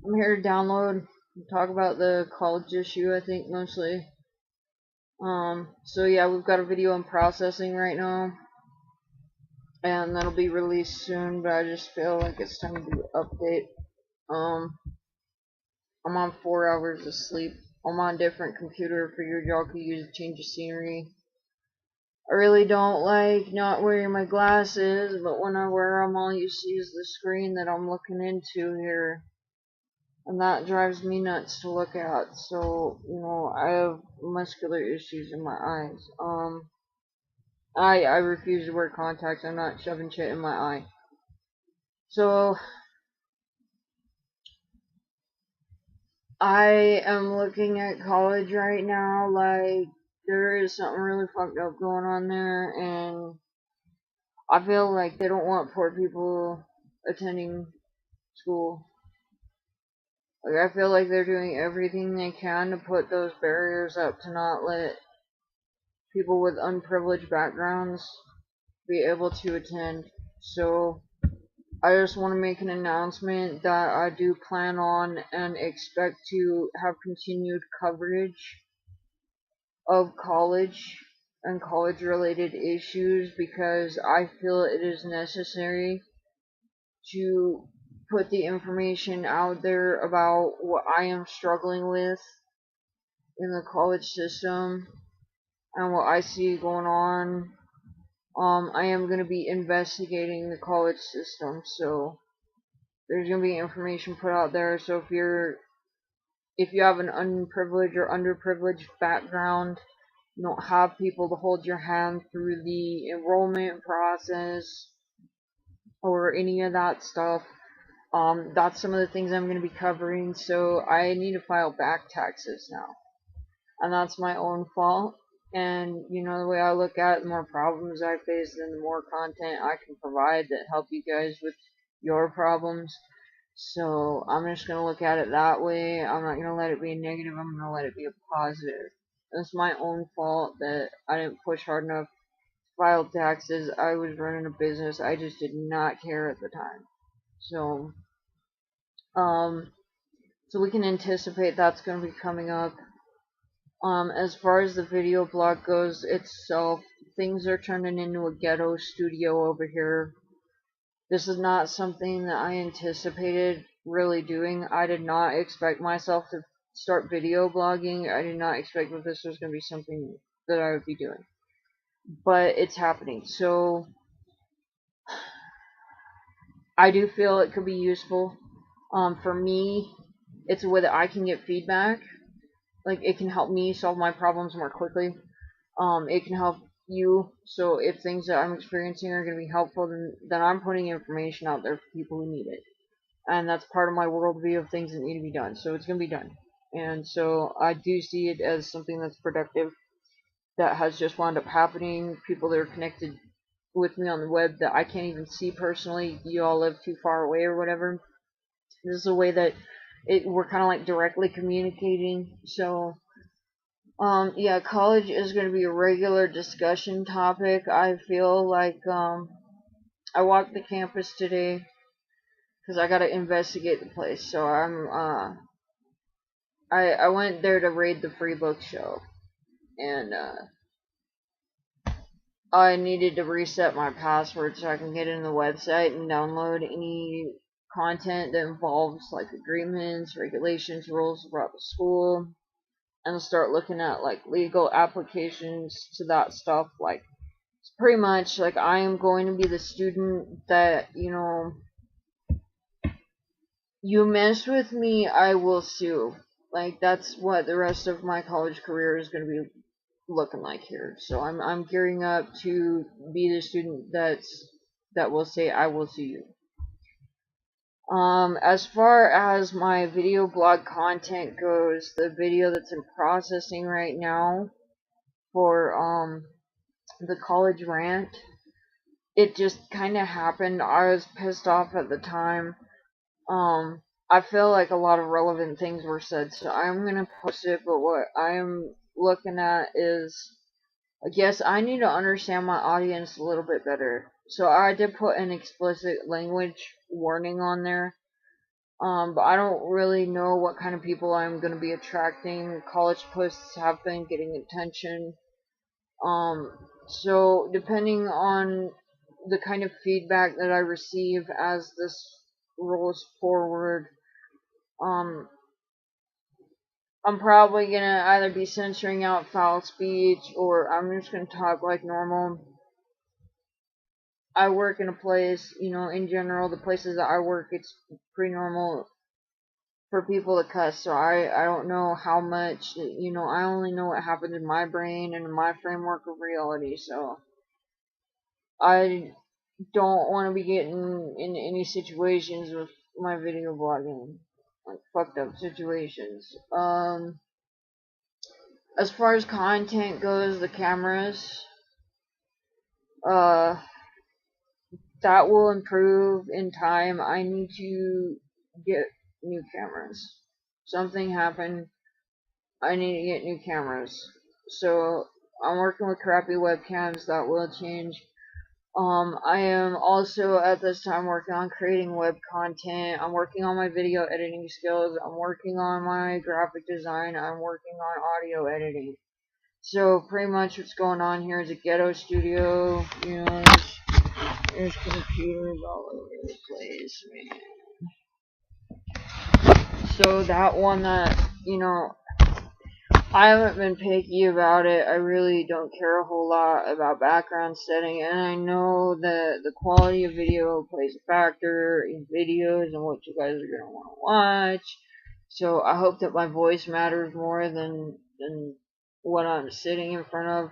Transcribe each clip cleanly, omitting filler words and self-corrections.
I'm here to download and talk about the college issue, I think, mostly. So yeah, we've got a video in processing right now, and that'll be released soon, but I just feel like it's time to do an update. Um, I'm on 4 hours of sleep. I'm on a different computer, figured y'all could use a change of scenery. I really don't like not wearing my glasses, but when I wear them, all you see is the screen that I'm looking into here. And that drives me nuts to look at. So, I have muscular issues in my eyes. I refuse to wear contacts. I'm not shoving shit in my eye. So, I am looking at college right now like there is something really fucked up going on there, and I feel like they don't want poor people attending school. Like, I feel like they're doing everything they can to put those barriers up to not let people with unprivileged backgrounds be able to attend. So I just want to make an announcement that I do plan on and expect to have continued coverage of college and college related issues because I feel it is necessary to put the information out there about what I am struggling with in the college system and what I see going on. I am going to be investigating the college system, so there's going to be information put out there. So if you have an unprivileged or underprivileged background, you don't have people to hold your hand through the enrollment process or any of that stuff, that's some of the things I'm going to be covering. So I need to file back taxes now, and that's my own fault. And the way I look at it, the more problems I face, then the more content I can provide that help you guys with your problems. So I'm just gonna look at it that way. I'm not gonna let it be a negative. I'm gonna let it be a positive. It's my own fault that I didn't push hard enough to file taxes. I was running a business. I just did not care at the time. So, um, so we can anticipate that's gonna be coming up. As far as the video blog goes itself, things are turning into a ghetto studio over here. This is not something that I anticipated really doing. I did not expect myself to start video blogging. I did not expect that this was going to be something that I would be doing. But it's happening. So I do feel it could be useful. For me, it's a way that I can get feedback. Like, it can help me solve my problems more quickly. It can help you. So if things that I'm experiencing are going to be helpful, then I'm putting information out there for people who need it. And that's part of my worldview of things that need to be done. So it's going to be done. And so I do see it as something that's productive that has just wound up happening. People that are connected with me on the web that I can't even see personally. You all live too far away or whatever. This is a way that we're kind of like directly communicating. So yeah, college is going to be a regular discussion topic. I feel like I walked the campus today because I got to investigate the place. So I went there to raid the free book show, and I needed to reset my password so I can get in the website and download any content that involves like agreements, regulations, rules about the school, and start looking at like legal applications to that stuff. Like, it's pretty much like I am going to be the student that, you mess with me, I will sue. Like, that's what the rest of my college career is going to be looking like here. So I'm gearing up to be the student that will say I will sue you. As far as my video blog content goes, the video that's in processing right now for the college rant, it just kind of happened. I was pissed off at the time. I feel like a lot of relevant things were said, so I'm gonna post it, but what I'm looking at is, I guess I need to understand my audience a little bit better. So I did put an explicit language warning on there. But I don't really know what kind of people I'm going to be attracting. College posts have been getting attention. So depending on the kind of feedback that I receive as this rolls forward, um, I'm probably gonna either be censoring out foul speech or I'm just gonna talk like normal. I work in a place, in general, the places that I work, it's pretty normal for people to cuss, so I don't know how much, I only know what happens in my brain and in my framework of reality, so I don't want to be getting in any situations with my video blogging, like fucked up situations. As far as content goes, the cameras, uh, that will improve in time. I need to get new cameras. Something happened. I need to get new cameras. So I'm working with crappy webcams. That will change. I am also at this time working on creating web content. I'm working on my video editing skills. I'm working on my graphic design. I'm working on audio editing. So pretty much what's going on here is a ghetto studio. There's computers all over the place, man. So that one that, I haven't been picky about it. I really don't care a whole lot about background setting, and I know that the quality of video plays a factor in videos and what you guys are going to want to watch. So I hope that my voice matters more than what I'm sitting in front of.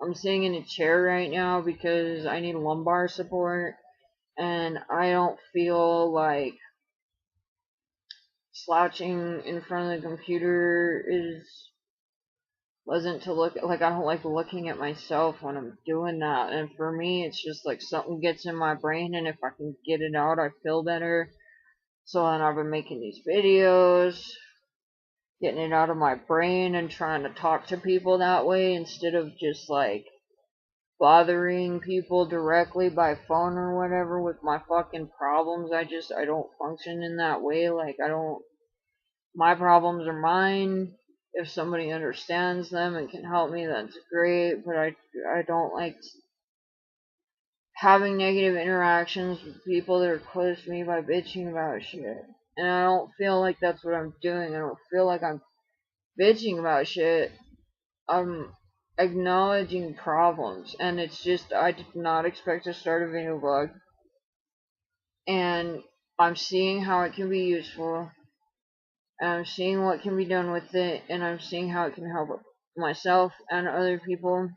I'm sitting in a chair right now because I need lumbar support, and I don't feel like slouching in front of the computer is pleasant to look at. Like, I don't like looking at myself when I'm doing that, and for me it's just like something gets in my brain, and if I can get it out I feel better. So then I've been making these videos, getting it out of my brain and trying to talk to people that way instead of just like bothering people directly by phone or whatever with my fucking problems. I don't function in that way. Like, my problems are mine. If somebody understands them and can help me, that's great, but I don't like having negative interactions with people that are close to me by bitching about shit. And I don't feel like that's what I'm doing. I don't feel like I'm bitching about shit. I'm acknowledging problems, and it's just, I did not expect to start a video blog, and I'm seeing how it can be useful, and I'm seeing what can be done with it, and I'm seeing how it can help myself and other people.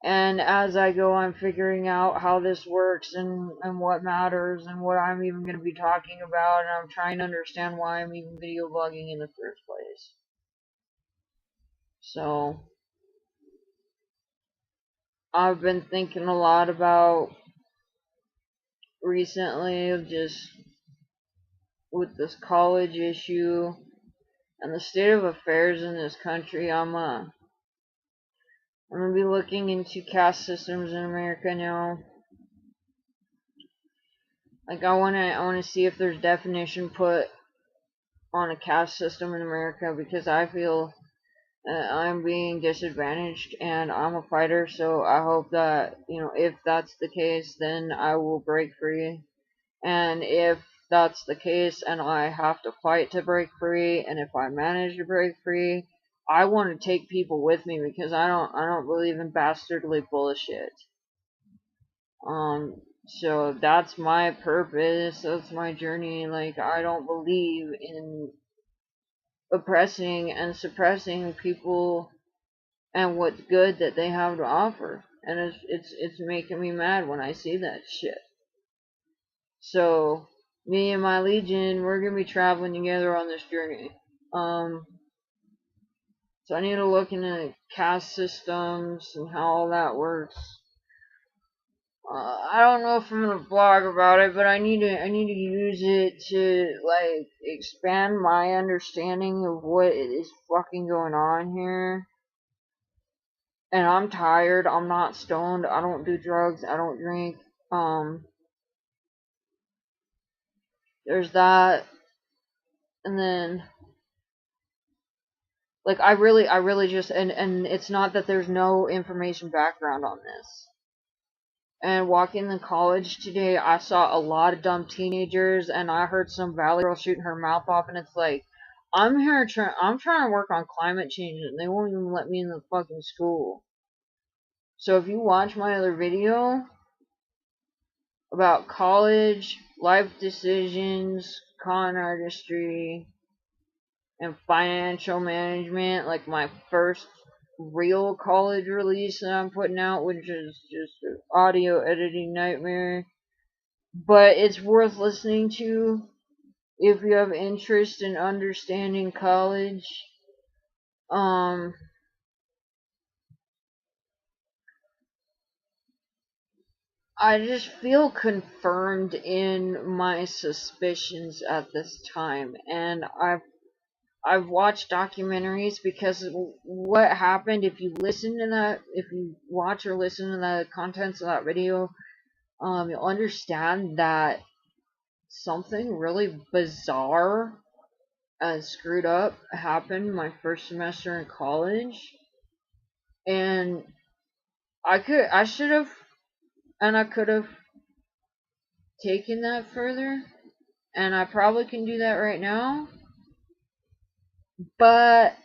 And as I go, I'm figuring out how this works and what matters and what I'm even going to be talking about, and I'm trying to understand why I'm even video blogging in the first place. So I've been thinking a lot about recently of just with this college issue and the state of affairs in this country. I'm gonna be looking into caste systems in America now. Like, I wanna see if there's definition put on a caste system in America, because I feel I'm being disadvantaged and I'm a fighter, so I hope that, if that's the case, then I will break free. And if that's the case and I have to fight to break free, and if I manage to break free, I want to take people with me, because I don't believe in bastardly bullshit. So that's my purpose, that's my journey. Like, I don't believe in oppressing and suppressing people and what's good that they have to offer. And it's making me mad when I see that shit. So me and my legion, we're gonna be traveling together on this journey. So I need to look into caste systems and how all that works. I don't know if I'm gonna blog about it, but I need to use it to like expand my understanding of what is fucking going on here. And I'm tired. I'm not stoned. I don't do drugs. I don't drink. There's that, and then like I really just and it's not that there's no information background on this. And walking in college today, I saw a lot of dumb teenagers, and I heard some valley girl shooting her mouth off, and it's like, I'm trying to work on climate change, and they won't even let me in the fucking school. So if you watch my other video about college, life decisions, con artistry, and financial management, like my first real college release that I'm putting out, which is just an audio editing nightmare. But it's worth listening to if you have interest in understanding college. I just feel confirmed in my suspicions at this time, and I've watched documentaries because what happened, if you listen to that, if you watch or listen to the contents of that video, you'll understand that something really bizarre and screwed up happened my first semester in college, and I should have, and I could have taken that further, and I probably can do that right now, but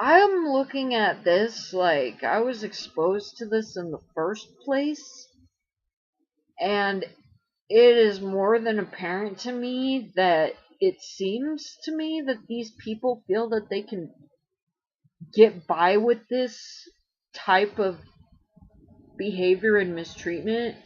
I'm looking at this like I was exposed to this in the first place, and it is more than apparent to me that it seems to me that these people feel that they can get by with this type of behavior and mistreatment,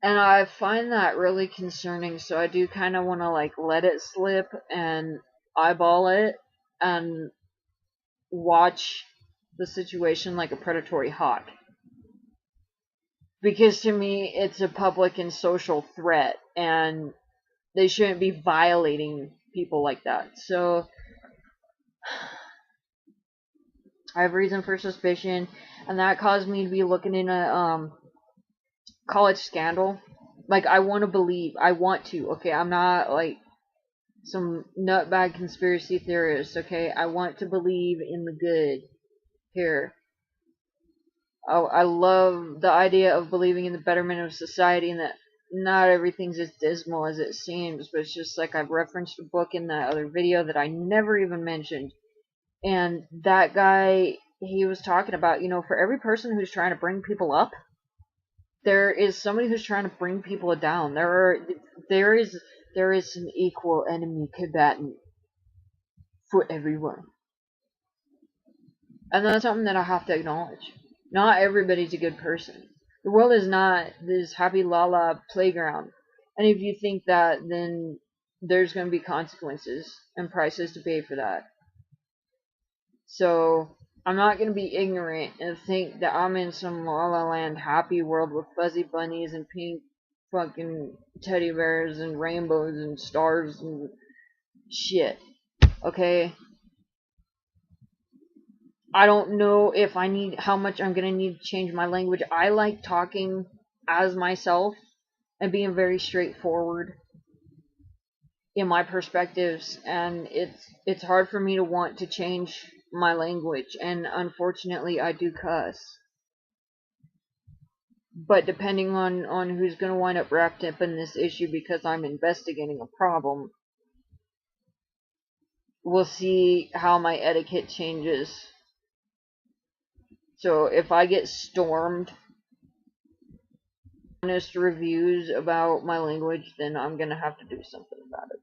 and I find that really concerning. So I do kind of want to like let it slip and eyeball it and watch the situation like a predatory hawk, because to me it's a public and social threat, and they shouldn't be violating people like that. So I have reason for suspicion, and that caused me to be looking in a college scandal. Like I want to believe, I want to. Okay, I'm not like some nutbag conspiracy theorist. Okay, I want to believe in the good here. Oh, I love the idea of believing in the betterment of society, and that not everything's as dismal as it seems. But it's just like I've referenced a book in that other video that I never even mentioned. And that guy, he was talking about, for every person who's trying to bring people up, there is somebody who's trying to bring people down. There is an equal enemy combatant for everyone. And that's something that I have to acknowledge. Not everybody's a good person. The world is not this happy la playground. And if you think that, then there's going to be consequences and prices to pay for that. So I'm not going to be ignorant and think that I'm in some La La Land happy world with fuzzy bunnies and pink fucking teddy bears and rainbows and stars and shit. Okay? I don't know if how much I'm going to need to change my language. I like talking as myself and being very straightforward in my perspectives, and it's hard for me to want to change my language, and unfortunately I do cuss. But depending on who's going to wind up wrapped up in this issue because I'm investigating a problem, we'll see how my etiquette changes. So if I get stormed honest reviews about my language, then I'm going to have to do something about it.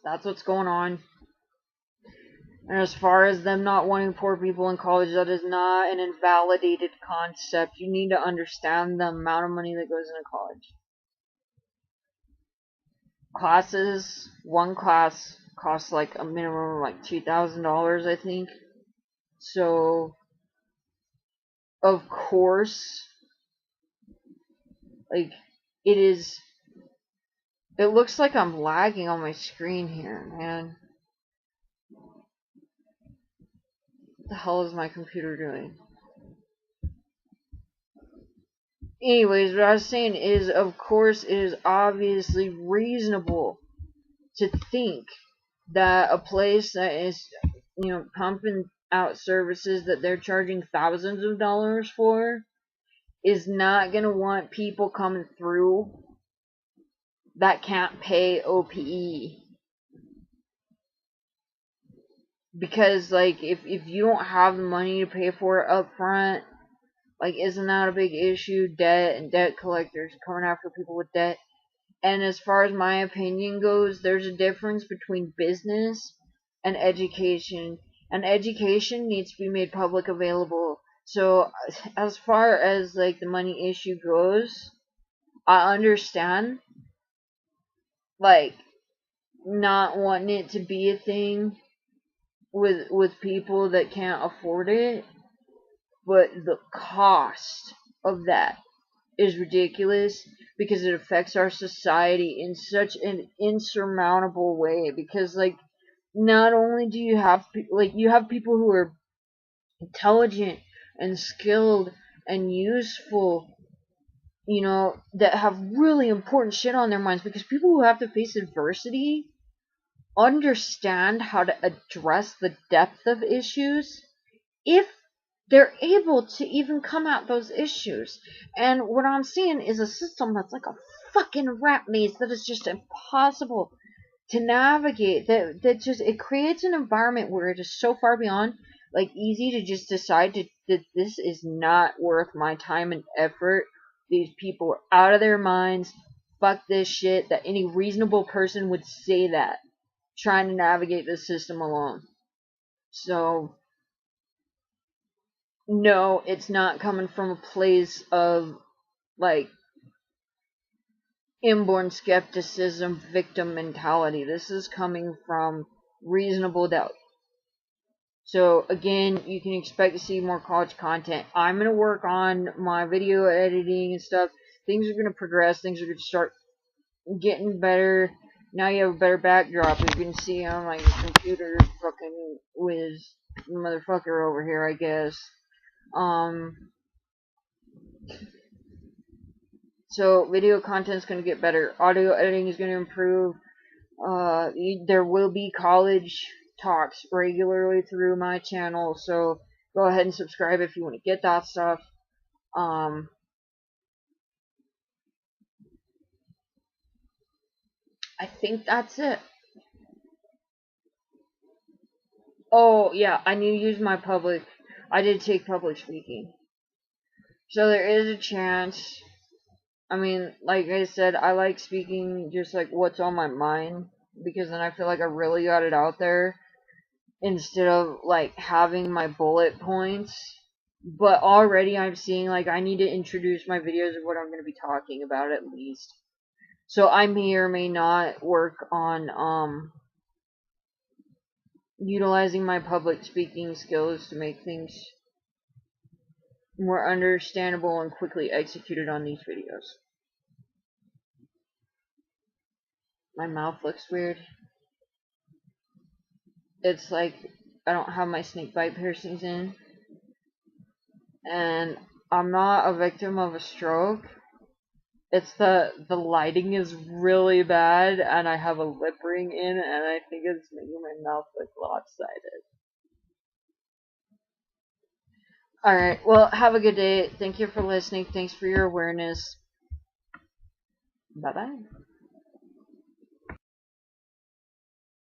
That's what's going on. And as far as them not wanting poor people in college, that is not an invalidated concept. You need to understand the amount of money that goes into college. Classes, one class costs like a minimum of like $2,000, I think. So, of course, like, it looks like I'm lagging on my screen here, man. What the hell is my computer doing? anyways, what I was saying is, of course, it is obviously reasonable to think that a place that is, pumping out services that they're charging thousands of dollars for is not going to want people coming through that can't pay OPE. Because, like, if you don't have the money to pay for it up front, like, isn't that a big issue? Debt and debt collectors coming after people with debt. And as far as my opinion goes, there's a difference between business and education. And education needs to be made public available. So, as far as, like, the money issue goes, I understand, like, not wanting it to be a thing with people that can't afford it, but the cost of that is ridiculous because it affects our society in such an insurmountable way. Because, like, not only do you have you have people who are intelligent and skilled and useful, that have really important shit on their minds, because people who have to face adversity understand how to address the depth of issues if they're able to even come at those issues. And what I'm seeing is a system that's like a fucking rat maze that is just impossible to navigate. That just, it creates an environment where it is so far beyond, like, easy to just decide that this is not worth my time and effort. These people are out of their minds. Fuck this shit. That any reasonable person would say that, trying to navigate this system alone. So, no, it's not coming from a place of, like, inborn skepticism, victim mentality. This is coming from reasonable doubt. So, again, you can expect to see more college content. I'm going to work on my video editing and stuff. Things are going to progress. Things are going to start getting better. Now you have a better backdrop. You can see on my computer fucking whiz motherfucker over here, I guess. So video content is going to get better. Audio editing is going to improve. There will be college talks regularly through my channel, so go ahead and subscribe if you want to get that stuff. I think that's it. Oh, yeah, I need to use my public. I did take public speaking. So there is a chance. I mean, like I said, I like speaking just like what's on my mind, because then I feel like I really got it out there instead of like having my bullet points. But already I'm seeing, like, I need to introduce my videos of what I'm going to be talking about at least. So I may or may not work on utilizing my public speaking skills to make things more understandable and quickly executed on these videos. My mouth looks weird. It's like I don't have my snake bite piercings in. And I'm not a victim of a stroke. It's the lighting is really bad, and I have a lip ring in, and I think it's making my mouth look lopsided. Alright, well, have a good day. Thank you for listening. Thanks for your awareness. Bye-bye.